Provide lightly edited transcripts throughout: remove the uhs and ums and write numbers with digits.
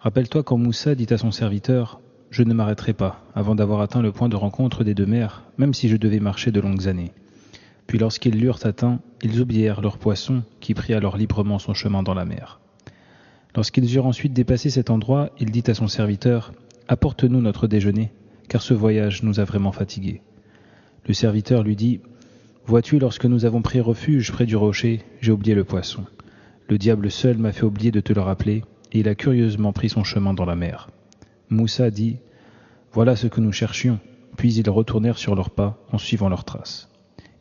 Rappelle-toi quand Moussa dit à son serviteur « Je ne m'arrêterai pas avant d'avoir atteint le point de rencontre des deux mers, même si je devais marcher de longues années. » Puis lorsqu'ils l'eurent atteint, ils oublièrent leur poisson qui prit alors librement son chemin dans la mer. Lorsqu'ils eurent ensuite dépassé cet endroit, il dit à son serviteur « Apporte-nous notre déjeuner, car ce voyage nous a vraiment fatigués. » Le serviteur lui dit « Vois-tu, lorsque nous avons pris refuge près du rocher, j'ai oublié le poisson. Le diable seul m'a fait oublier de te le rappeler, et il a curieusement pris son chemin dans la mer. » Moussa dit « Voilà ce que nous cherchions. » Puis ils retournèrent sur leurs pas en suivant leurs traces.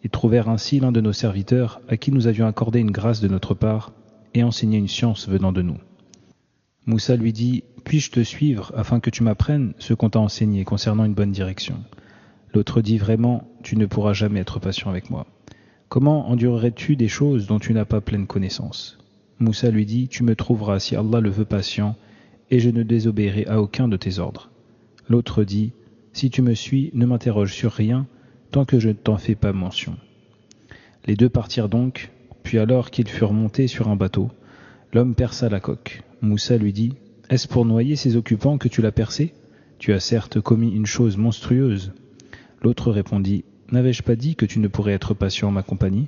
Ils trouvèrent ainsi l'un de nos serviteurs à qui nous avions accordé une grâce de notre part et enseigné une science venant de nous. Moussa lui dit « Puis-je te suivre afin que tu m'apprennes ce qu'on t'a enseigné concernant une bonne direction ?» L'autre dit « Vraiment, tu ne pourras jamais être patient avec moi. Comment endurerais-tu des choses dont tu n'as pas pleine connaissance ?» Moussa lui dit « Tu me trouveras si Allah le veut patient, et je ne désobéirai à aucun de tes ordres. » L'autre dit « Si tu me suis, ne m'interroge sur rien, tant que je ne t'en fais pas mention. » Les deux partirent donc, puis alors qu'ils furent montés sur un bateau, l'homme perça la coque. Moussa lui dit « Est-ce pour noyer ses occupants que tu l'as percé ? Tu as certes commis une chose monstrueuse. » L'autre répondit « N'avais-je pas dit que tu ne pourrais être patient en ma compagnie ?»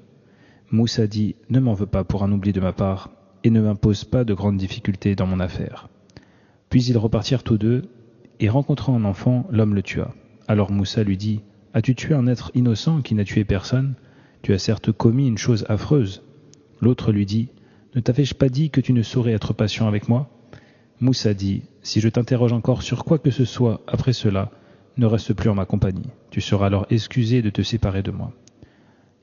Moussa dit « Ne m'en veux pas pour un oubli de ma part, et ne m'impose pas de grandes difficultés dans mon affaire. » Puis ils repartirent tous deux, et rencontrant un enfant, l'homme le tua. Alors Moussa lui dit « As-tu tué un être innocent qui n'a tué personne ? Tu as certes commis une chose affreuse. » L'autre lui dit « Ne t'avais-je pas dit que tu ne saurais être patient avec moi ?» Moussa dit « Si je t'interroge encore sur quoi que ce soit après cela, ne reste plus en ma compagnie. Tu seras alors excusé de te séparer de moi. »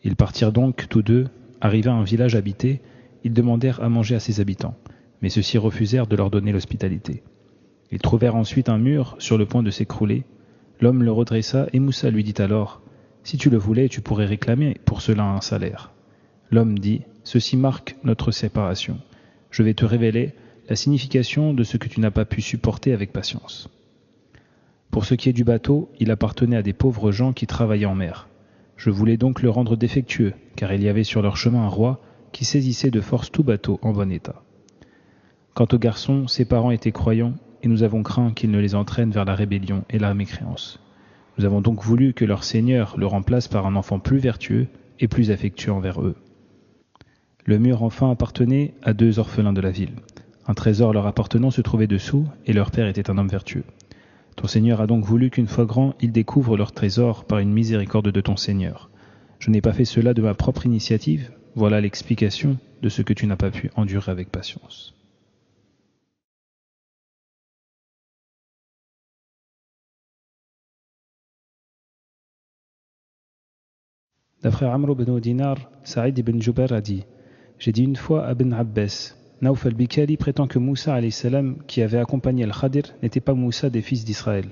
Ils partirent donc tous deux. Arrivés à un village habité, ils demandèrent à manger à ses habitants, mais ceux-ci refusèrent de leur donner l'hospitalité. Ils trouvèrent ensuite un mur sur le point de s'écrouler. L'homme le redressa et Moussa lui dit alors « Si tu le voulais, tu pourrais réclamer pour cela un salaire. » L'homme dit « Ceci marque notre séparation. Je vais te révéler la signification de ce que tu n'as pas pu supporter avec patience. » Pour ce qui est du bateau, il appartenait à des pauvres gens qui travaillaient en mer. Je voulais donc le rendre défectueux, car il y avait sur leur chemin un roi qui saisissait de force tout bateau en bon état. Quant au garçon, ses parents étaient croyants, et nous avons craint qu'il ne les entraîne vers la rébellion et la mécréance. Nous avons donc voulu que leur Seigneur le remplace par un enfant plus vertueux et plus affectueux envers eux. Le mur enfin appartenait à deux orphelins de la ville. Un trésor leur appartenant se trouvait dessous, et leur père était un homme vertueux. Ton Seigneur a donc voulu qu'une fois grand, ils découvrent leur trésor par une miséricorde de ton Seigneur. Je n'ai pas fait cela de ma propre initiative, voilà l'explication de ce que tu n'as pas pu endurer avec patience. D'après Amr ibn Dinar, Saïd ibn Jubair a dit « J'ai dit une fois à Ibn Abbas, Nauf al-Bikali prétend que Moussa alayhi salam, qui avait accompagné Al-Khadir, n'était pas Moussa des fils d'Israël.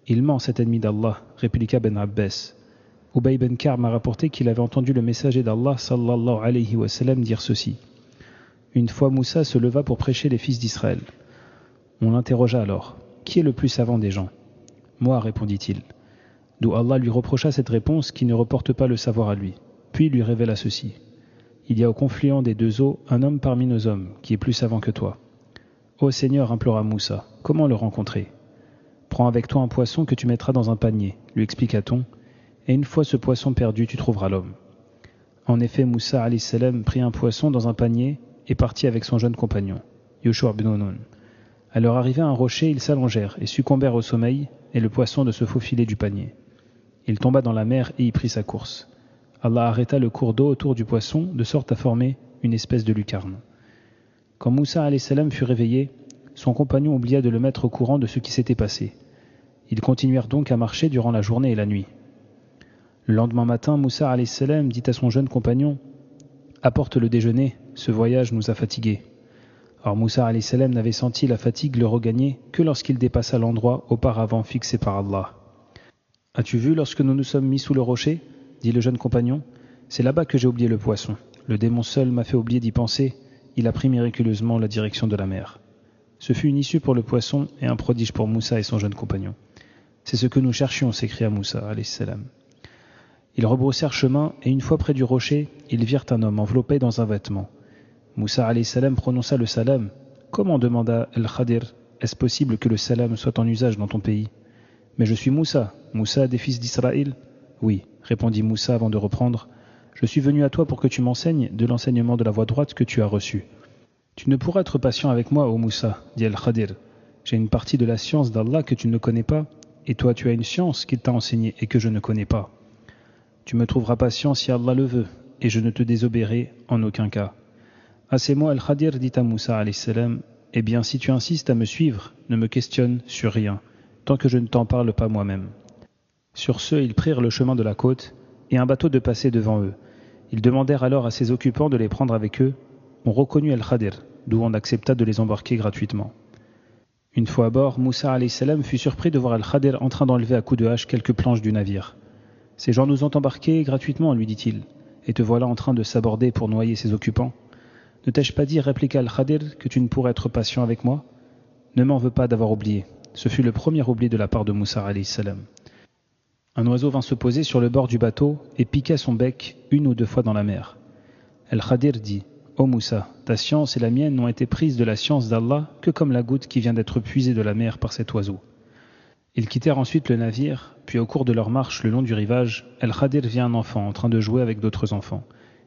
Il ment, cet ennemi d'Allah, répliqua Ibn Abbas. Ubay ibn Ka'b m'a rapporté qu'il avait entendu le messager d'Allah sallallahu alayhi wa sallam dire ceci. Une fois Moussa se leva pour prêcher les fils d'Israël. On l'interrogea alors, qui est le plus savant des gens ? Moi, répondit-il. D'où Allah lui reprocha cette réponse qui ne reporte pas le savoir à lui. Puis il lui révéla ceci. Il y a au confluent des deux eaux un homme parmi nos hommes qui est plus savant que toi. Ô Seigneur, implora Moussa, comment le rencontrer ? Prends avec toi un poisson que tu mettras dans un panier, lui expliqua-t-on, et une fois ce poisson perdu, tu trouveras l'homme. En effet, Moussa alayhi salam prit un poisson dans un panier et partit avec son jeune compagnon, Yushua ibn Nun. À leur arrivée à un rocher, ils s'allongèrent et succombèrent au sommeil, et le poisson de se faufiler du panier. Il tomba dans la mer et y prit sa course. Allah arrêta le cours d'eau autour du poisson, de sorte à former une espèce de lucarne. Quand Moussa alayhi salam fut réveillé, son compagnon oublia de le mettre au courant de ce qui s'était passé. Ils continuèrent donc à marcher durant la journée et la nuit. Le lendemain matin, Moussa alayhi salam dit à son jeune compagnon « Apporte le déjeuner, ce voyage nous a fatigués. » Or Moussa alayhi salam n'avait senti la fatigue le regagner que lorsqu'il dépassa l'endroit auparavant fixé par Allah. « As-tu vu lorsque nous nous sommes mis sous le rocher ?» dit le jeune compagnon. « C'est là-bas que j'ai oublié le poisson. Le démon seul m'a fait oublier d'y penser. Il a pris miraculeusement la direction de la mer. » Ce fut une issue pour le poisson et un prodige pour Moussa et son jeune compagnon. « C'est ce que nous cherchions, s'écria Moussa alayhi salam. Ils rebroussèrent chemin et une fois près du rocher, ils virent un homme enveloppé dans un vêtement. Moussa alayhi salam prononça le salam. « Comment » demanda Al-Khadir. est-ce possible que le salam soit en usage dans ton pays ? Mais je suis Moussa, Moussa des fils d'Israël ? Oui, répondit Moussa avant de reprendre. Je suis venu à toi pour que tu m'enseignes de l'enseignement de la voie droite que tu as reçu. Tu ne pourras être patient avec moi, ô Moussa, dit Al-Khadir. J'ai une partie de la science d'Allah que tu ne connais pas, et toi tu as une science qu'il t'a enseignée et que je ne connais pas. Tu me trouveras patient si Allah le veut, et je ne te désobéirai en aucun cas. À ces mots, Al-Khadir dit à Moussa alayhi salam, eh bien si tu insistes à me suivre, ne me questionne sur rien, tant que je ne t'en parle pas moi-même. Sur ce, ils prirent le chemin de la côte, et un bateau de passer devant eux. Ils demandèrent alors à ses occupants de les prendre avec eux. On reconnut Al-Khadir, d'où on accepta de les embarquer gratuitement. Une fois à bord, Moussa alayhi salam fut surpris de voir Al-Khadir en train d'enlever à coups de hache quelques planches du navire. « Ces gens nous ont embarqués gratuitement, lui dit-il, et te voilà en train de s'aborder pour noyer ses occupants. Ne t'ai-je pas dit, répliqua Al-Khadir, que tu ne pourrais être patient avec moi ? Ne m'en veux pas d'avoir oublié. » Ce fut le premier oubli de la part de Moussa alayhi salam. Un oiseau vint se poser sur le bord du bateau et piqua son bec 1 ou 2 fois dans la mer. Al-Khadir dit « Ô Moussa, ta science et la mienne n'ont été prises de la science d'Allah que comme la goutte qui vient d'être puisée de la mer par cet oiseau. » Ils quittèrent ensuite le navire, puis au cours de leur marche le long du rivage, Al-Khadir vit un enfant en train de jouer avec d'autres enfants.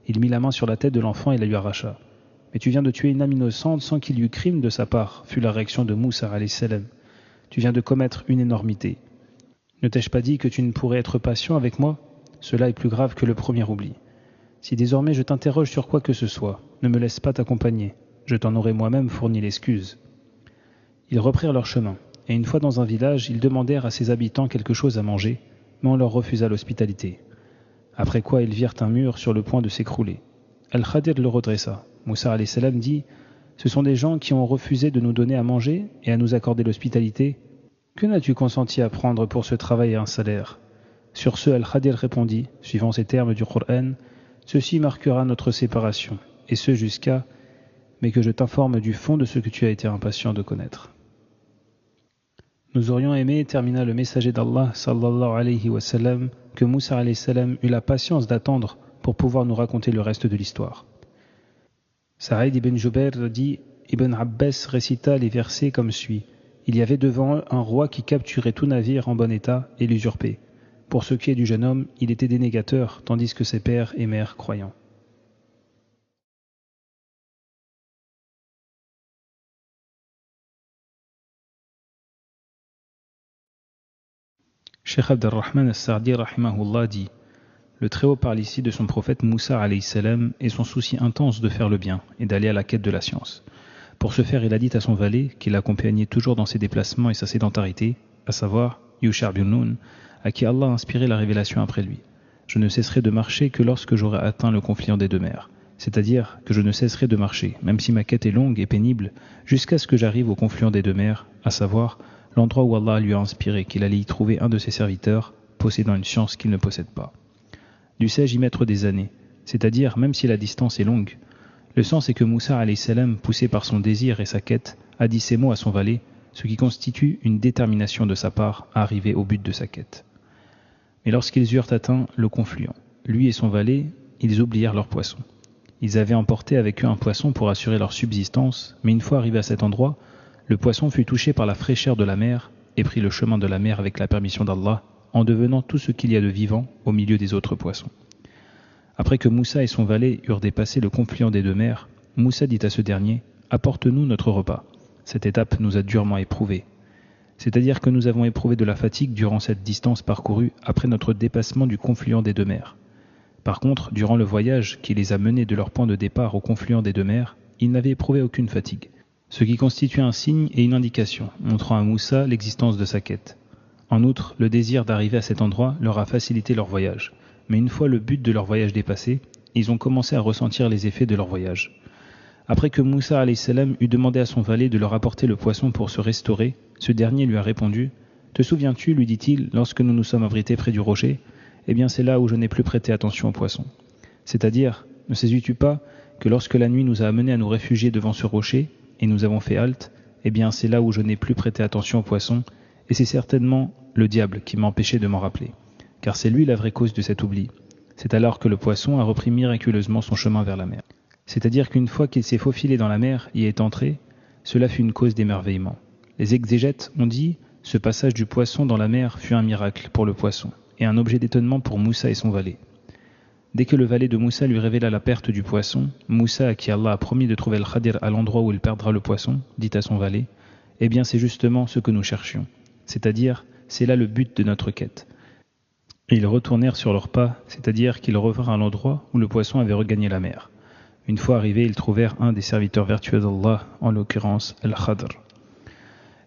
Il mit la main sur la tête de l'enfant et la lui arracha. « Mais tu viens de tuer une âme innocente sans qu'il y eût crime de sa part, fut la réaction de Moussa alayhi salam. Tu viens de commettre une énormité. Ne t'ai-je pas dit que tu ne pourrais être patient avec moi ? Cela est plus grave que le premier oubli. Si désormais je t'interroge sur quoi que ce soit, ne me laisse pas t'accompagner, je t'en aurai moi-même fourni l'excuse. » Ils reprirent leur chemin, et une fois dans un village, ils demandèrent à ses habitants quelque chose à manger, mais on leur refusa l'hospitalité. Après quoi ils virent un mur sur le point de s'écrouler. Al-Khadir le redressa. Moussa alayhi salam dit « Ce sont des gens qui ont refusé de nous donner à manger et à nous accorder l'hospitalité. Que n'as-tu consenti à prendre pour ce travail et un salaire ?» Sur ce, Al-Khadir répondit, suivant ces termes du Coran, « Ceci marquera notre séparation, et ce jusqu'à, mais que je t'informe du fond de ce que tu as été impatient de connaître. » Nous aurions aimé, termina le messager d'Allah, sallallahu alayhi wa sallam, que Moussa alayhi salam eut la patience d'attendre pour pouvoir nous raconter le reste de l'histoire. Saïd ibn Jubair dit, Ibn Abbas récita les versets comme suit. Il y avait devant eux un roi qui capturait tout navire en bon état et l'usurpait. Pour ce qui est du jeune homme, il était dénégateur, tandis que ses pères et mères croyants. Cheikh Abd al-Rahman al-Sa'di rahimahullah dit « Le Très-Haut parle ici de son prophète Moussa alayhi salam et son souci intense de faire le bien et d'aller à la quête de la science. Pour ce faire, il a dit à son valet, qui l'accompagnait toujours dans ses déplacements et sa sédentarité, à savoir Yusha' ibn Nun, à qui Allah a inspiré la révélation après lui. Je ne cesserai de marcher que lorsque j'aurai atteint le confluent des 2 mers. C'est-à-dire que je ne cesserai de marcher, même si ma quête est longue et pénible, jusqu'à ce que j'arrive au confluent des 2 mers, à savoir l'endroit où Allah lui a inspiré qu'il allait y trouver un de ses serviteurs, possédant une science qu'il ne possède pas. Dussé-je y mettre des années, c'est-à-dire même si la distance est longue. Le sens est que Moussa alayhi salam, poussé par son désir et sa quête, a dit ces mots à son valet, ce qui constitue une détermination de sa part à arriver au but de sa quête. Mais lorsqu'ils eurent atteint le confluent, lui et son valet, ils oublièrent leur poisson. Ils avaient emporté avec eux un poisson pour assurer leur subsistance, mais une fois arrivés à cet endroit, le poisson fut touché par la fraîcheur de la mer et prit le chemin de la mer avec la permission d'Allah, en devenant tout ce qu'il y a de vivant au milieu des autres poissons. Après que Moussa et son valet eurent dépassé le confluent des 2 mers, Moussa dit à ce dernier « Apporte-nous notre repas. Cette étape nous a durement éprouvés. » C'est-à-dire que nous avons éprouvé de la fatigue durant cette distance parcourue après notre dépassement du confluent des 2 mers. Par contre, durant le voyage qui les a menés de leur point de départ au confluent des 2 mers, ils n'avaient éprouvé aucune fatigue, ce qui constitue un signe et une indication, montrant à Moussa l'existence de sa quête. En outre, le désir d'arriver à cet endroit leur a facilité leur voyage. Mais une fois le but de leur voyage dépassé, ils ont commencé à ressentir les effets de leur voyage. Après que Moussa alayhi salam eut demandé à son valet de leur apporter le poisson pour se restaurer, ce dernier lui a répondu « Te souviens-tu, lui dit-il, lorsque nous nous sommes abrités près du rocher ? Eh bien c'est là où je n'ai plus prêté attention au poisson. C'est-à-dire, ne sais-tu pas que lorsque la nuit nous a amenés à nous réfugier devant ce rocher, et nous avons fait halte, eh bien c'est là où je n'ai plus prêté attention au poisson, et c'est certainement le diable qui m'a empêché de m'en rappeler. Car c'est lui la vraie cause de cet oubli. C'est alors que le poisson a repris miraculeusement son chemin vers la mer. C'est-à-dire qu'une fois qu'il s'est faufilé dans la mer, y est entré, cela fut une cause d'émerveillement. Les exégètes ont dit « Ce passage du poisson dans la mer fut un miracle pour le poisson et un objet d'étonnement pour Moussa et son valet. » Dès que le valet de Moussa lui révéla la perte du poisson, Moussa, à qui Allah a promis de trouver le Khadir à l'endroit où il perdra le poisson, dit à son valet « Eh bien, c'est justement ce que nous cherchions. C'est-à-dire, c'est là le but de notre quête. » Et ils retournèrent sur leurs pas, c'est-à-dire qu'ils revinrent à l'endroit où le poisson avait regagné la mer. Une fois arrivés, ils trouvèrent un des serviteurs vertueux d'Allah, en l'occurrence Al-Khadr,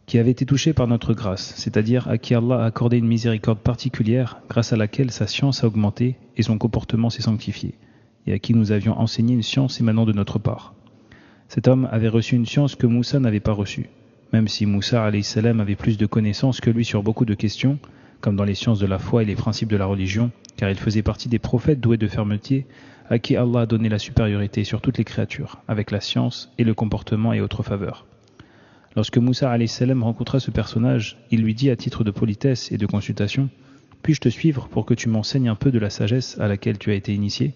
qui avait été touché par notre grâce, c'est-à-dire à qui Allah a accordé une miséricorde particulière grâce à laquelle sa science a augmenté et son comportement s'est sanctifié, et à qui nous avions enseigné une science émanant de notre part. Cet homme avait reçu une science que Moussa n'avait pas reçue, même si Moussa alayhi salam avait plus de connaissances que lui sur beaucoup de questions, comme dans les sciences de la foi et les principes de la religion, car il faisait partie des prophètes doués de fermeté, à qui Allah a donné la supériorité sur toutes les créatures, avec la science et le comportement et autres faveurs. Lorsque Moussa alayhi salam rencontra ce personnage, il lui dit à titre de politesse et de consultation « Puis-je te suivre pour que tu m'enseignes un peu de la sagesse à laquelle tu as été initié ?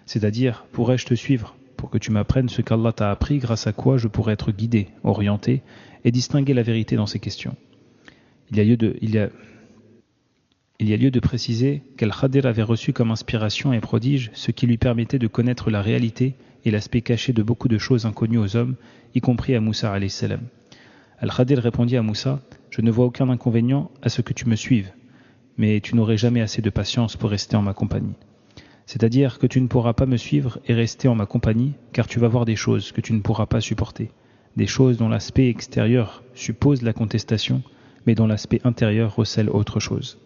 C'est-à-dire, pourrais-je te suivre pour que tu m'apprennes ce qu'Allah t'a appris grâce à quoi je pourrais être guidé, orienté et distinguer la vérité dans ces questions ?» Il y a lieu de préciser qu'Al-Khadir avait reçu comme inspiration et prodige ce qui lui permettait de connaître la réalité et l'aspect caché de beaucoup de choses inconnues aux hommes, y compris à Moussa alayhi salam. Al-Khadir répondit à Moussa « Je ne vois aucun inconvénient à ce que tu me suives, mais tu n'aurais jamais assez de patience pour rester en ma compagnie. C'est-à-dire que tu ne pourras pas me suivre et rester en ma compagnie, car tu vas voir des choses que tu ne pourras pas supporter, des choses dont l'aspect extérieur suppose la contestation, mais dont l'aspect intérieur recèle autre chose.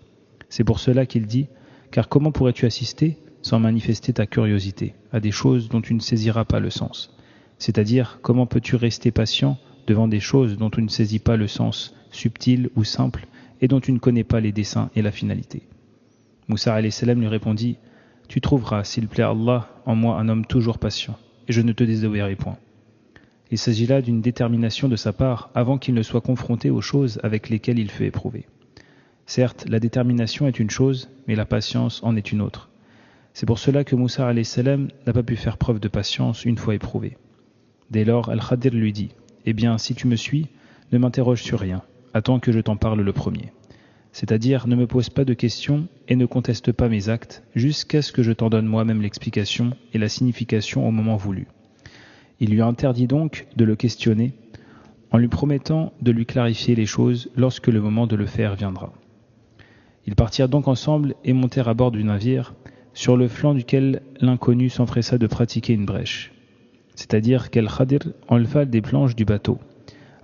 C'est pour cela qu'il dit « Car comment pourrais-tu assister, sans manifester ta curiosité, à des choses dont tu ne saisiras pas le sens ? C'est-à-dire, comment peux-tu rester patient devant des choses dont tu ne saisis pas le sens subtil ou simple et dont tu ne connais pas les desseins et la finalité ?» Moussa alayhi salam lui répondit « Tu trouveras, s'il plaît à Allah, en moi un homme toujours patient, et je ne te désobéirai point. » Il s'agit là d'une détermination de sa part avant qu'il ne soit confronté aux choses avec lesquelles il fut éprouvé. Certes, la détermination est une chose, mais la patience en est une autre. C'est pour cela que Moussa alayhi salam n'a pas pu faire preuve de patience une fois éprouvé. Dès lors, Al-Khadir lui dit « Eh bien, si tu me suis, ne m'interroge sur rien, attends que je t'en parle le premier. C'est-à-dire, ne me pose pas de questions et ne conteste pas mes actes, jusqu'à ce que je t'en donne moi-même l'explication et la signification au moment voulu. » Il lui interdit donc de le questionner, en lui promettant de lui clarifier les choses lorsque le moment de le faire viendra. Ils partirent donc ensemble et montèrent à bord du navire, sur le flanc duquel l'inconnu s'empressa de pratiquer une brèche. C'est-à-dire qu'Al-Khadir enleva des planches du bateau,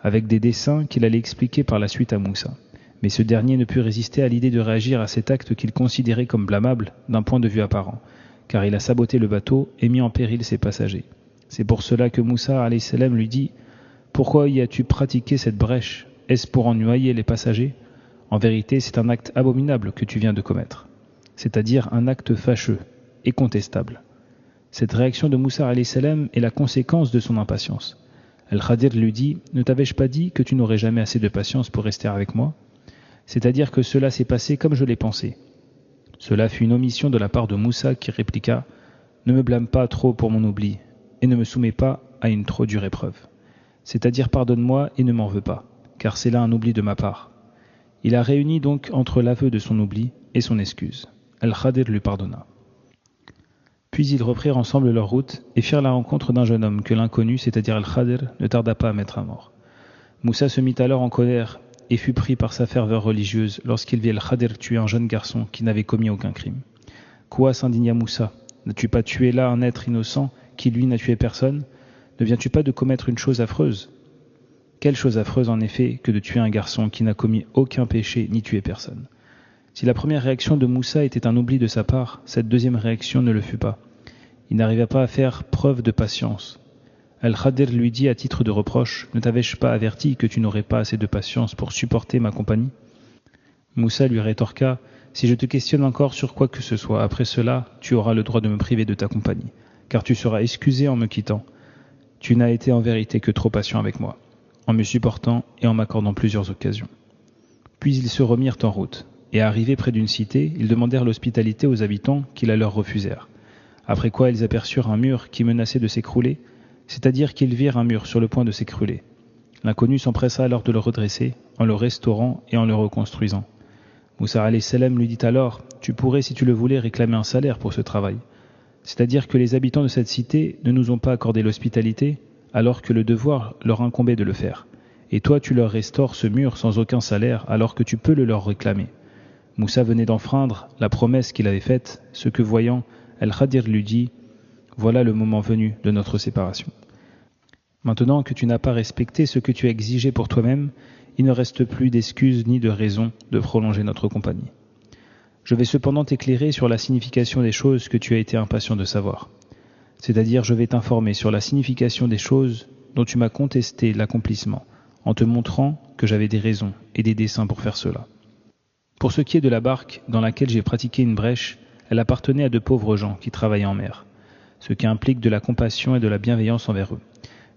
avec des dessins qu'il allait expliquer par la suite à Moussa. Mais ce dernier ne put résister à l'idée de réagir à cet acte qu'il considérait comme blâmable d'un point de vue apparent, car il a saboté le bateau et mis en péril ses passagers. C'est pour cela que Moussa alayhi salam lui dit « Pourquoi y as-tu pratiqué cette brèche ? Est-ce pour en noyer les passagers ? En vérité, c'est un acte abominable que tu viens de commettre, c'est-à-dire un acte fâcheux et contestable. » Cette réaction de Moussa alayhi salam est la conséquence de son impatience. Al-Khadir lui dit « Ne t'avais-je pas dit que tu n'aurais jamais assez de patience pour rester avec moi ? C'est-à-dire que cela s'est passé comme je l'ai pensé. » Cela fut une omission de la part de Moussa qui répliqua « Ne me blâme pas trop pour mon oubli et ne me soumets pas à une trop dure épreuve. C'est-à-dire pardonne-moi et ne m'en veux pas, car c'est là un oubli de ma part. » Il a réuni donc entre l'aveu de son oubli et son excuse. Al-Khadir lui pardonna. Puis ils reprirent ensemble leur route et firent la rencontre d'un jeune homme que l'inconnu, c'est-à-dire Al-Khadir, ne tarda pas à mettre à mort. Moussa se mit alors en colère et fut pris par sa ferveur religieuse lorsqu'il vit Al-Khadir tuer un jeune garçon qui n'avait commis aucun crime. « Quoi, s'indigna Moussa, n'as-tu pas tué là un être innocent qui lui n'a tué personne ? Ne viens-tu pas de commettre une chose affreuse ? Quelle chose affreuse en effet que de tuer un garçon qui n'a commis aucun péché ni tué personne ? Si la première réaction de Moussa était un oubli de sa part, cette deuxième réaction ne le fut pas. Il n'arriva pas à faire preuve de patience. Al-Khadir lui dit à titre de reproche « Ne t'avais-je pas averti que tu n'aurais pas assez de patience pour supporter ma compagnie ?» Moussa lui rétorqua « Si je te questionne encore sur quoi que ce soit, après cela, tu auras le droit de me priver de ta compagnie, car tu seras excusé en me quittant. Tu n'as été en vérité que trop patient avec moi, en me supportant et en m'accordant plusieurs occasions. » Puis ils se remirent en route. Et arrivés près d'une cité, ils demandèrent l'hospitalité aux habitants qui la leur refusèrent. Après quoi ils aperçurent un mur qui menaçait de s'écrouler, c'est-à-dire qu'ils virent un mur sur le point de s'écrouler. L'inconnu s'empressa alors de le redresser, en le restaurant et en le reconstruisant. Moussa alayhi salam lui dit alors « Tu pourrais, si tu le voulais, réclamer un salaire pour ce travail. » C'est-à-dire que les habitants de cette cité ne nous ont pas accordé l'hospitalité, alors que le devoir leur incombait de le faire. Et toi, tu leur restaures ce mur sans aucun salaire, alors que tu peux le leur réclamer. Moussa venait d'enfreindre la promesse qu'il avait faite, ce que voyant, Al-Khadir lui dit « Voilà le moment venu de notre séparation. Maintenant que tu n'as pas respecté ce que tu as exigé pour toi-même, il ne reste plus d'excuses ni de raison de prolonger notre compagnie. Je vais cependant t'éclairer sur la signification des choses que tu as été impatient de savoir. C'est-à-dire, je vais t'informer sur la signification des choses dont tu m'as contesté l'accomplissement, en te montrant que j'avais des raisons et des desseins pour faire cela. Pour ce qui est de la barque dans laquelle j'ai pratiqué une brèche, elle appartenait à de pauvres gens qui travaillaient en mer, ce qui implique de la compassion et de la bienveillance envers eux.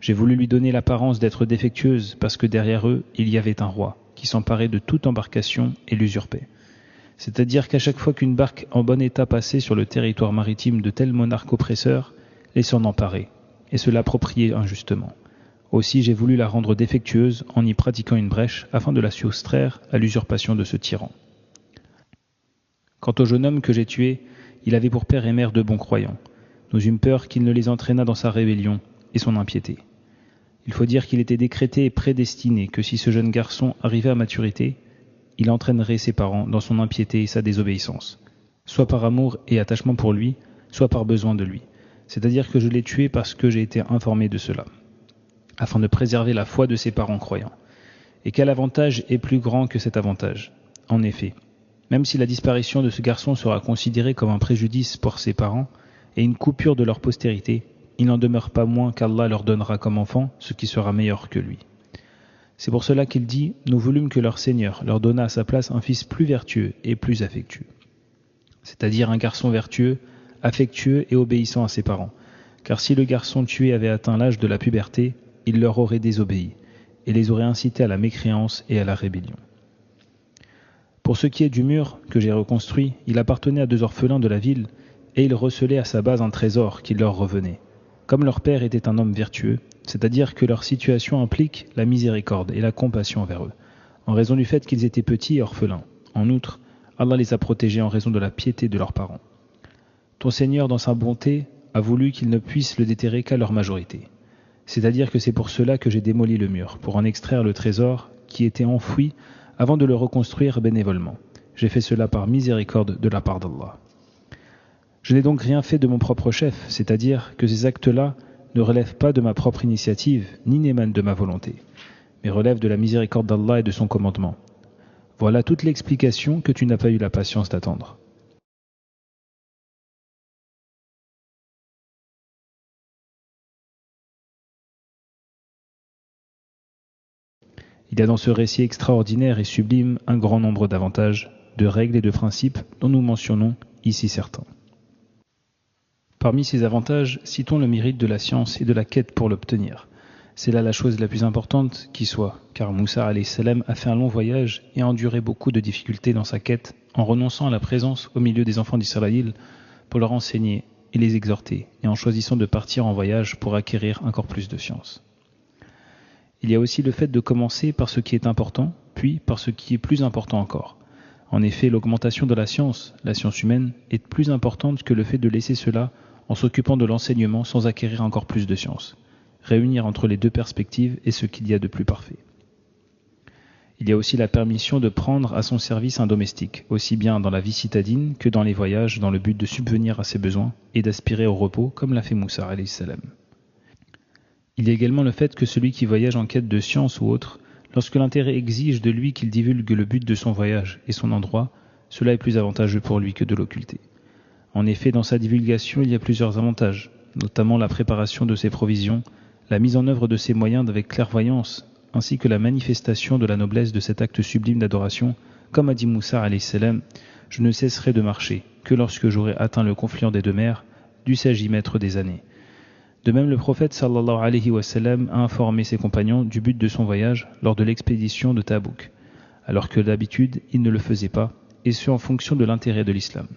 J'ai voulu lui donner l'apparence d'être défectueuse parce que derrière eux, il y avait un roi qui s'emparait de toute embarcation et l'usurpait. C'est-à-dire qu'à chaque fois qu'une barque en bon état passait sur le territoire maritime de tel monarque oppresseur, les s'en emparait et se l'appropriait injustement. Aussi j'ai voulu la rendre défectueuse en y pratiquant une brèche afin de la soustraire à l'usurpation de ce tyran. Quant au jeune homme que j'ai tué, il avait pour père et mère de bons croyants. Nous eûmes peur qu'il ne les entraînât dans sa rébellion et son impiété. Il faut dire qu'il était décrété et prédestiné que si ce jeune garçon arrivait à maturité, il entraînerait ses parents dans son impiété et sa désobéissance, soit par amour et attachement pour lui, soit par besoin de lui. C'est-à-dire que je l'ai tué parce que j'ai été informé de cela, afin de préserver la foi de ses parents croyants. Et quel avantage est plus grand que cet avantage? En effet, même si la disparition de ce garçon sera considérée comme un préjudice pour ses parents et une coupure de leur postérité, il n'en demeure pas moins qu'Allah leur donnera comme enfant ce qui sera meilleur que lui. C'est pour cela qu'il dit « Nous voulûmes que leur Seigneur leur donna à sa place un fils plus vertueux et plus affectueux. » C'est-à-dire un garçon vertueux, affectueux et obéissant à ses parents. Car si le garçon tué avait atteint l'âge de la puberté, il leur aurait désobéi et les aurait incités à la mécréance et à la rébellion. Pour ce qui est du mur que j'ai reconstruit, il appartenait à 2 orphelins de la ville et ils recelaient à sa base un trésor qui leur revenait. Comme leur père était un homme vertueux, c'est-à-dire que leur situation implique la miséricorde et la compassion envers eux, en raison du fait qu'ils étaient petits et orphelins. En outre, Allah les a protégés en raison de la piété de leurs parents. Ton Seigneur, dans sa bonté, a voulu qu'ils ne puissent le déterrer qu'à leur majorité. C'est-à-dire que c'est pour cela que j'ai démoli le mur, pour en extraire le trésor qui était enfoui avant de le reconstruire bénévolement. J'ai fait cela par miséricorde de la part d'Allah. Je n'ai donc rien fait de mon propre chef, c'est-à-dire que ces actes-là ne relèvent pas de ma propre initiative, ni n'émanent de ma volonté, mais relèvent de la miséricorde d'Allah et de son commandement. Voilà toute l'explication que tu n'as pas eu la patience d'attendre. Il y a dans ce récit extraordinaire et sublime un grand nombre d'avantages, de règles et de principes dont nous mentionnons ici certains. Parmi ces avantages, citons le mérite de la science et de la quête pour l'obtenir. C'est là la chose la plus importante qui soit, car Moussa alayhi salam a fait un long voyage et a enduré beaucoup de difficultés dans sa quête en renonçant à la présence au milieu des enfants d'Israël pour leur enseigner et les exhorter, et en choisissant de partir en voyage pour acquérir encore plus de science. Il y a aussi le fait de commencer par ce qui est important, puis par ce qui est plus important encore. En effet, l'augmentation de la science humaine, est plus importante que le fait de laisser cela en s'occupant de l'enseignement sans acquérir encore plus de science. Réunir entre les 2 perspectives est ce qu'il y a de plus parfait. Il y a aussi la permission de prendre à son service un domestique, aussi bien dans la vie citadine que dans les voyages, dans le but de subvenir à ses besoins et d'aspirer au repos, comme l'a fait Moussa alayhi salam. Il y a également le fait que celui qui voyage en quête de science ou autre, lorsque l'intérêt exige de lui qu'il divulgue le but de son voyage et son endroit, cela est plus avantageux pour lui que de l'occulter. En effet, dans sa divulgation, il y a plusieurs avantages, notamment la préparation de ses provisions, la mise en œuvre de ses moyens avec clairvoyance, ainsi que la manifestation de la noblesse de cet acte sublime d'adoration, comme a dit Moussa alayhi salam, « Je ne cesserai de marcher que lorsque j'aurai atteint le confluent des 2 mers, dussé-je y mettre des années. » De même, le prophète sallallahu alayhi wa sallam a informé ses compagnons du but de son voyage lors de l'expédition de Tabouk, alors que d'habitude, il ne le faisait pas, et ce en fonction de l'intérêt de l'islam.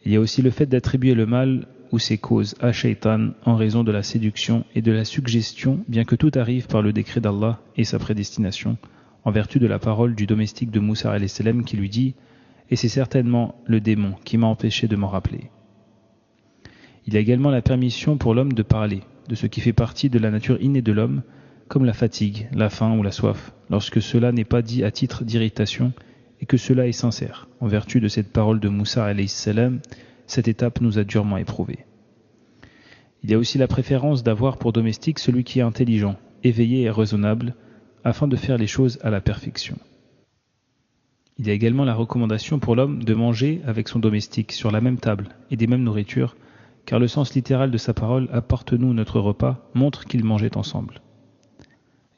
Il y a aussi le fait d'attribuer le mal ou ses causes à Shaitan en raison de la séduction et de la suggestion, bien que tout arrive par le décret d'Allah et sa prédestination, en vertu de la parole du domestique de Moussa alayhi salam qui lui dit « Et c'est certainement le démon qui m'a empêché de m'en rappeler ». Il y a également la permission pour l'homme de parler, de ce qui fait partie de la nature innée de l'homme, comme la fatigue, la faim ou la soif, lorsque cela n'est pas dit à titre d'irritation et que cela est sincère. En vertu de cette parole de Moussa alayhi salam, cette étape nous a durement éprouvés. Il y a aussi la préférence d'avoir pour domestique celui qui est intelligent, éveillé et raisonnable, afin de faire les choses à la perfection. Il y a également la recommandation pour l'homme de manger avec son domestique sur la même table et des mêmes nourritures, car le sens littéral de sa parole « apporte-nous notre repas » montre qu'ils mangeaient ensemble.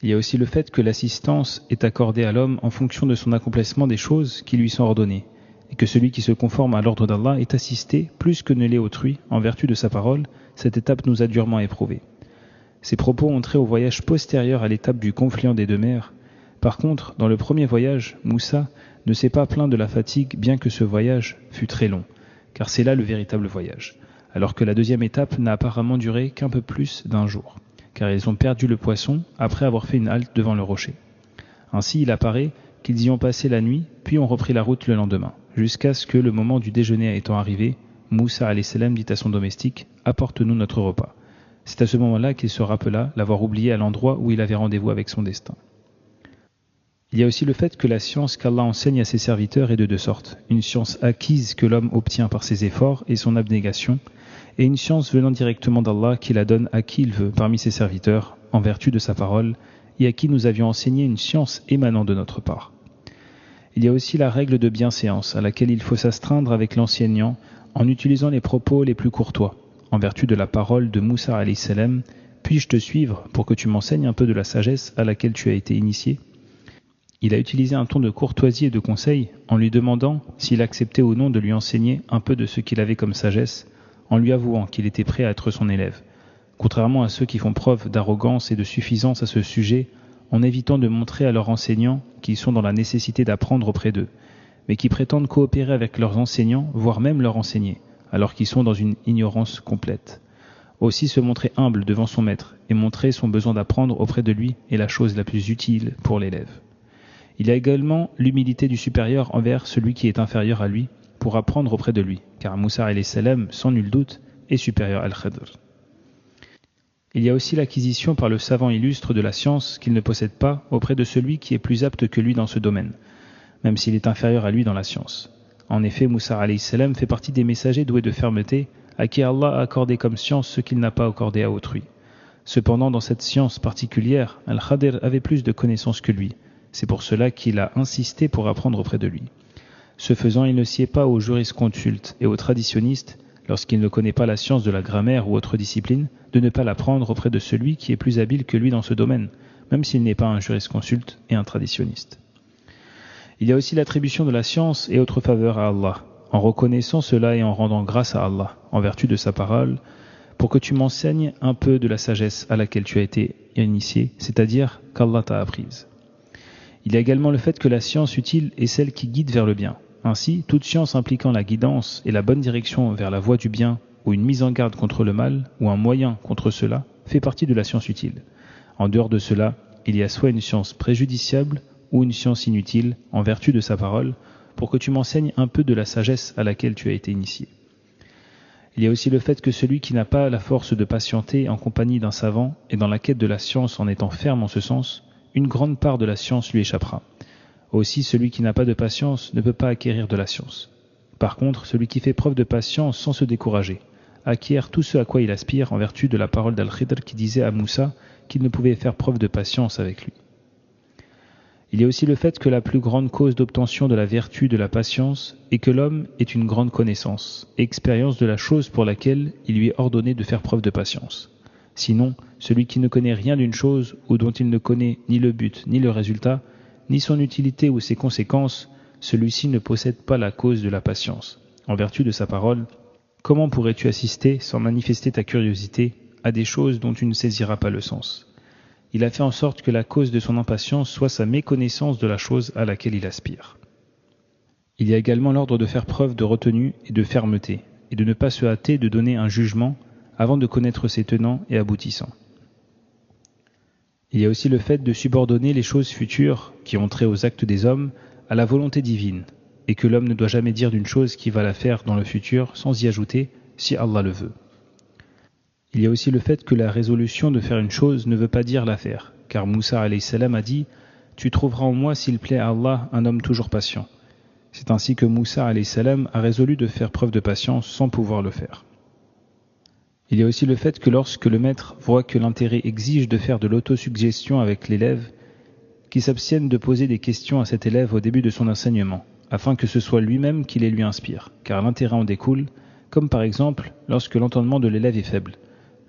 Il y a aussi le fait que l'assistance est accordée à l'homme en fonction de son accomplissement des choses qui lui sont ordonnées, et que celui qui se conforme à l'ordre d'Allah est assisté plus que ne l'est autrui en vertu de sa parole. Cette étape nous a durement éprouvés. Ces propos ont trait au voyage postérieur à l'étape du confluent des deux mers. Par contre, dans le premier voyage, Moussa ne s'est pas plaint de la fatigue bien que ce voyage fût très long, car c'est là le véritable voyage, alors que la deuxième étape n'a apparemment duré qu'un peu plus d'un jour, car ils ont perdu le poisson après avoir fait une halte devant le rocher. Ainsi, il apparaît qu'ils y ont passé la nuit, puis ont repris la route le lendemain, jusqu'à ce que le moment du déjeuner étant arrivé, Moussa alayhi salam dit à son domestique « Apporte-nous notre repas ». C'est à ce moment-là qu'il se rappela l'avoir oublié à l'endroit où il avait rendez-vous avec son destin. Il y a aussi le fait que la science qu'Allah enseigne à ses serviteurs est de deux sortes. Une science acquise que l'homme obtient par ses efforts et son abnégation, et une science venant directement d'Allah qui la donne à qui il veut parmi ses serviteurs, en vertu de sa parole, et à qui nous avions enseigné une science émanant de notre part. Il y a aussi la règle de bienséance à laquelle il faut s'astreindre avec l'enseignant en utilisant les propos les plus courtois, en vertu de la parole de Moussa alayhi salam « Puis-je te suivre pour que tu m'enseignes un peu de la sagesse à laquelle tu as été initié ?» Il a utilisé un ton de courtoisie et de conseil en lui demandant s'il acceptait ou non de lui enseigner un peu de ce qu'il avait comme sagesse, en lui avouant qu'il était prêt à être son élève, contrairement à ceux qui font preuve d'arrogance et de suffisance à ce sujet, en évitant de montrer à leurs enseignants qu'ils sont dans la nécessité d'apprendre auprès d'eux, mais qui prétendent coopérer avec leurs enseignants, voire même leur enseigner, alors qu'ils sont dans une ignorance complète. Aussi se montrer humble devant son maître et montrer son besoin d'apprendre auprès de lui est la chose la plus utile pour l'élève. Il y a également l'humilité du supérieur envers celui qui est inférieur à lui pour apprendre auprès de lui, car Moussa alayhi salam, sans nul doute, est supérieur à Al-Khidr. Il y a aussi l'acquisition par le savant illustre de la science qu'il ne possède pas auprès de celui qui est plus apte que lui dans ce domaine, même s'il est inférieur à lui dans la science. En effet, Moussa alayhi salam fait partie des messagers doués de fermeté à qui Allah a accordé comme science ce qu'il n'a pas accordé à autrui. Cependant, dans cette science particulière, Al-Khidr avait plus de connaissances que lui. C'est pour cela qu'il a insisté pour apprendre auprès de lui. Ce faisant, il ne sied pas aux jurisconsultes et aux traditionnistes, lorsqu'il ne connaît pas la science de la grammaire ou autre discipline, de ne pas l'apprendre auprès de celui qui est plus habile que lui dans ce domaine, même s'il n'est pas un jurisconsulte et un traditionniste. Il y a aussi l'attribution de la science et autres faveurs à Allah, en reconnaissant cela et en rendant grâce à Allah, en vertu de sa parole, pour que tu m'enseignes un peu de la sagesse à laquelle tu as été initié, c'est-à-dire qu'Allah t'a apprise. Il y a également le fait que la science utile est celle qui guide vers le bien. Ainsi, toute science impliquant la guidance et la bonne direction vers la voie du bien, ou une mise en garde contre le mal, ou un moyen contre cela, fait partie de la science utile. En dehors de cela, il y a soit une science préjudiciable, ou une science inutile, en vertu de sa parole, pour que tu m'enseignes un peu de la sagesse à laquelle tu as été initié. Il y a aussi le fait que celui qui n'a pas la force de patienter en compagnie d'un savant et dans la quête de la science en étant ferme en ce sens, une grande part de la science lui échappera. Aussi, celui qui n'a pas de patience ne peut pas acquérir de la science. Par contre, celui qui fait preuve de patience sans se décourager, acquiert tout ce à quoi il aspire en vertu de la parole d'Al-Khidr qui disait à Moussa qu'il ne pouvait faire preuve de patience avec lui. Il y a aussi le fait que la plus grande cause d'obtention de la vertu de la patience est que l'homme ait une grande connaissance et expérience de la chose pour laquelle il lui est ordonné de faire preuve de patience. Sinon, celui qui ne connaît rien d'une chose ou dont il ne connaît ni le but, ni le résultat, ni son utilité ou ses conséquences, celui-ci ne possède pas la cause de la patience. En vertu de sa parole, comment pourrais-tu assister sans manifester ta curiosité à des choses dont tu ne saisiras pas le sens ? Il a fait en sorte que la cause de son impatience soit sa méconnaissance de la chose à laquelle il aspire. Il y a également l'ordre de faire preuve de retenue et de fermeté, et de ne pas se hâter de donner un jugement avant de connaître ses tenants et aboutissants. Il y a aussi le fait de subordonner les choses futures qui ont trait aux actes des hommes à la volonté divine, et que l'homme ne doit jamais dire d'une chose qui va la faire dans le futur sans y ajouter si Allah le veut. Il y a aussi le fait que la résolution de faire une chose ne veut pas dire la faire, car Moussa alayhi salam a dit « Tu trouveras en moi, s'il plaît à Allah, un homme toujours patient ». C'est ainsi que Moussa alayhi salam a résolu de faire preuve de patience sans pouvoir le faire. Il y a aussi le fait que lorsque le maître voit que l'intérêt exige de faire de l'autosuggestion avec l'élève, qu'il s'abstienne de poser des questions à cet élève au début de son enseignement, afin que ce soit lui-même qui les lui inspire, car l'intérêt en découle, comme par exemple lorsque l'entendement de l'élève est faible,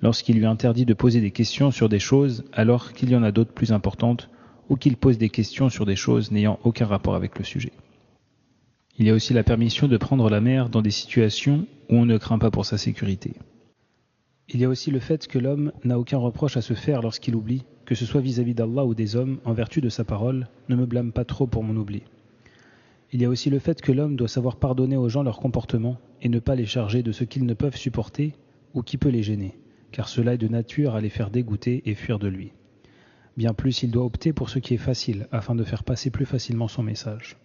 lorsqu'il lui interdit de poser des questions sur des choses alors qu'il y en a d'autres plus importantes, ou qu'il pose des questions sur des choses n'ayant aucun rapport avec le sujet. Il y a aussi la permission de prendre la mer dans des situations où on ne craint pas pour sa sécurité. Il y a aussi le fait que l'homme n'a aucun reproche à se faire lorsqu'il oublie, que ce soit vis-à-vis d'Allah ou des hommes, en vertu de sa parole, ne me blâme pas trop pour mon oubli. Il y a aussi le fait que l'homme doit savoir pardonner aux gens leurs comportements et ne pas les charger de ce qu'ils ne peuvent supporter ou qui peut les gêner, car cela est de nature à les faire dégoûter et fuir de lui. Bien plus, il doit opter pour ce qui est facile, afin de faire passer plus facilement son message.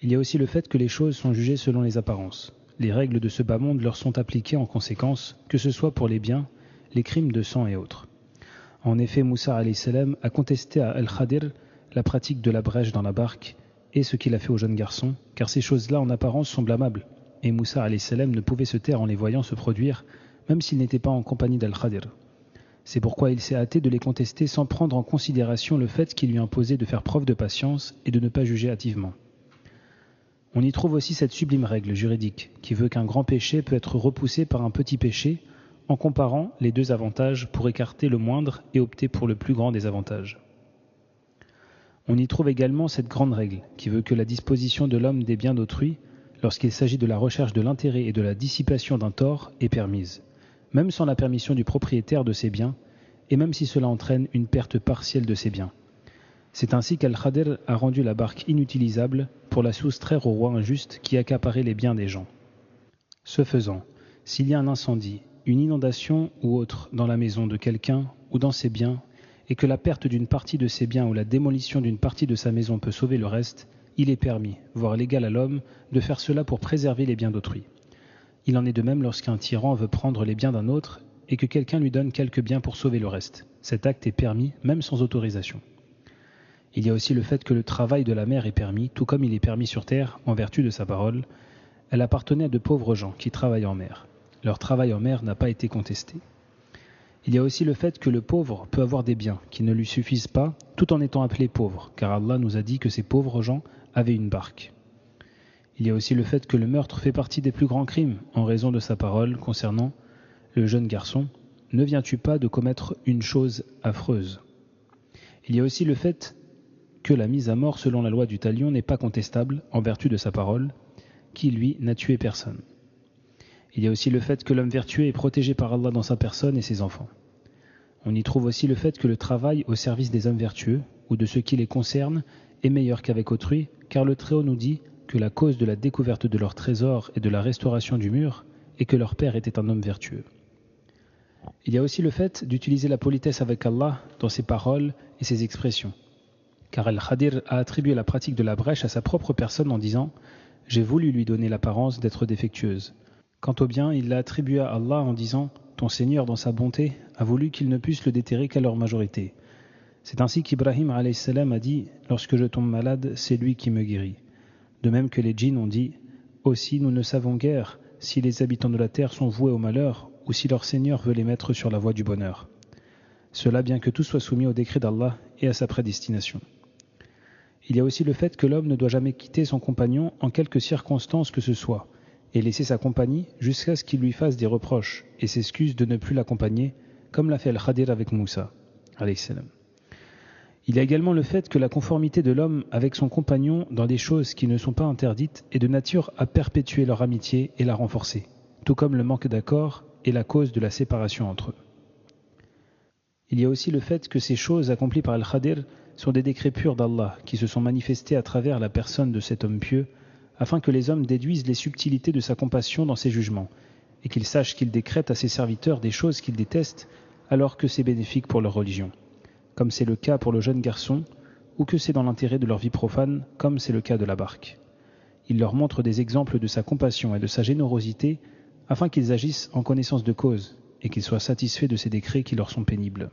Il y a aussi le fait que les choses sont jugées selon les apparences. Les règles de ce bas monde leur sont appliquées en conséquence, que ce soit pour les biens, les crimes de sang et autres. En effet, Moussa alayhi salam a contesté à Al-Khadir la pratique de la brèche dans la barque et ce qu'il a fait aux jeunes garçons, car ces choses-là en apparence sont blâmables, et Moussa alayhi salam ne pouvait se taire en les voyant se produire, même s'il n'était pas en compagnie d'Al-Khadir. C'est pourquoi il s'est hâté de les contester sans prendre en considération le fait qu'il lui imposait de faire preuve de patience et de ne pas juger hâtivement. On y trouve aussi cette sublime règle juridique qui veut qu'un grand péché peut être repoussé par un petit péché en comparant les deux avantages pour écarter le moindre et opter pour le plus grand des avantages. On y trouve également cette grande règle qui veut que la disposition de l'homme des biens d'autrui, lorsqu'il s'agit de la recherche de l'intérêt et de la dissipation d'un tort, est permise, même sans la permission du propriétaire de ces biens et même si cela entraîne une perte partielle de ces biens. C'est ainsi qu'Al-Khadir a rendu la barque inutilisable pour la soustraire au roi injuste qui accaparait les biens des gens. Ce faisant, s'il y a un incendie, une inondation ou autre dans la maison de quelqu'un ou dans ses biens, et que la perte d'une partie de ses biens ou la démolition d'une partie de sa maison peut sauver le reste, il est permis, voire légal à l'homme, de faire cela pour préserver les biens d'autrui. Il en est de même lorsqu'un tyran veut prendre les biens d'un autre et que quelqu'un lui donne quelques biens pour sauver le reste. Cet acte est permis, même sans autorisation. Il y a aussi le fait que le travail de la mer est permis, tout comme il est permis sur terre, en vertu de sa parole. Elle appartenait à de pauvres gens qui travaillent en mer. Leur travail en mer n'a pas été contesté. Il y a aussi le fait que le pauvre peut avoir des biens qui ne lui suffisent pas, tout en étant appelé pauvre, car Allah nous a dit que ces pauvres gens avaient une barque. Il y a aussi le fait que le meurtre fait partie des plus grands crimes, en raison de sa parole concernant le jeune garçon « Ne viens-tu pas de commettre une chose affreuse ?» Il y a aussi le fait que la mise à mort selon la loi du talion n'est pas contestable en vertu de sa parole, qui lui n'a tué personne. Il y a aussi le fait que l'homme vertueux est protégé par Allah dans sa personne et ses enfants. On y trouve aussi le fait que le travail au service des hommes vertueux, ou de ceux qui les concernent, est meilleur qu'avec autrui, car le Très-Haut nous dit que la cause de la découverte de leur trésor et de la restauration du mur est que leur père était un homme vertueux. Il y a aussi le fait d'utiliser la politesse avec Allah dans ses paroles et ses expressions. Car Al-Khadir a attribué la pratique de la brèche à sa propre personne en disant « J'ai voulu lui donner l'apparence d'être défectueuse ». Quant au bien, il l'a attribué à Allah en disant « Ton Seigneur, dans sa bonté, a voulu qu'il ne puisse le déterrer qu'à leur majorité ». C'est ainsi qu'Ibrahim alayhi salam a dit « Lorsque je tombe malade, c'est lui qui me guérit ». De même que les djinns ont dit « Aussi, nous ne savons guère si les habitants de la terre sont voués au malheur ou si leur Seigneur veut les mettre sur la voie du bonheur. Cela bien que tout soit soumis au décret d'Allah et à sa prédestination. Il y a aussi le fait que l'homme ne doit jamais quitter son compagnon en quelque circonstance que ce soit, et laisser sa compagnie jusqu'à ce qu'il lui fasse des reproches et s'excuse de ne plus l'accompagner, comme l'a fait Al-Khadir avec Moussa, alayhi salam. Il y a également le fait que la conformité de l'homme avec son compagnon dans des choses qui ne sont pas interdites est de nature à perpétuer leur amitié et la renforcer, tout comme le manque d'accord est la cause de la séparation entre eux. Il y a aussi le fait que ces choses accomplies par Al-Khadir sont des décrets purs d'Allah qui se sont manifestés à travers la personne de cet homme pieux afin que les hommes déduisent les subtilités de sa compassion dans ses jugements, et qu'ils sachent qu'il décrète à ses serviteurs des choses qu'ils détestent, alors que c'est bénéfique pour leur religion, comme c'est le cas pour le jeune garçon, ou que c'est dans l'intérêt de leur vie profane, comme c'est le cas de la barque. Il leur montre des exemples de sa compassion et de sa générosité, afin qu'ils agissent en connaissance de cause, et qu'ils soient satisfaits de ces décrets qui leur sont pénibles.